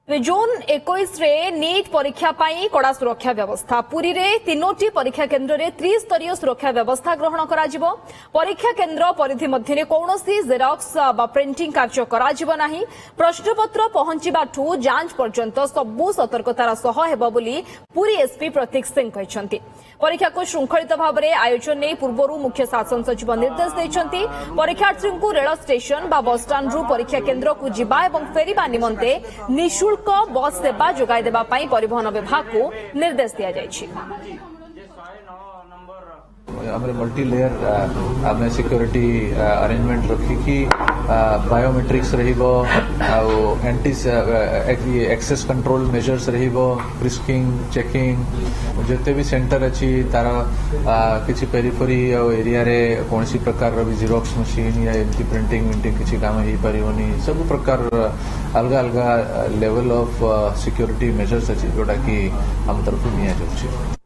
जून 21 रे नीट परीक्षा पाई कड़ा सुरक्षा व्यवस्था पुरी रे तीनोटी परीक्षा केन्द्र रे त्रिस्तरीय सुरक्षा व्यवस्था ग्रहण कराजिबो। परीक्षा केन्द्र परिधि मध्य कौनसी जेरॉक्स बा प्रिंटिंग कार्य कराजिबो नाही। प्रश्नपत्र पहुंचीबाठू जांच पर्यंत सबु सतर्कतार सह हेबो बोली पुरी एसपी प्रतीक सिंह कहछंती। परीक्षा को श्रृंखलित भाव में आयोजन नहीं पूर्व मुख्य शासन सचिव निर्देश देछंती। परीक्षार्थी को रेल स्टेशन बा बस स्टैंड रु परीक्षा केन्द्र को जिबा एवं फेरिबा निमंते निःशुल्क बस सेवा जोगाई देबा पई परिवहन विभाग को निर्देश दिया जायछि। हमारे मल्टी लेयर आम सिक्योरिटी अरेंजमेंट रखिकी बायोमेट्रिक्स रहिबो एंटी एक्सेस कंट्रोल मेजर्स रहिबो फ्रिस्किंग चेकिंग जते भी सेंटर अच्छी तार किसी पेरिफेरी एरिया रे कौनसी प्रकार भी जेरॉक्स मशीन या एमती प्रिंटिंग विंटिंग किसी काम हो पारिबनी सब प्रकार अलग अलग लेवल ऑफ सिक्योरिटी मेजर्स अच्छी जोटा कि हम तरफ निया जाउछि।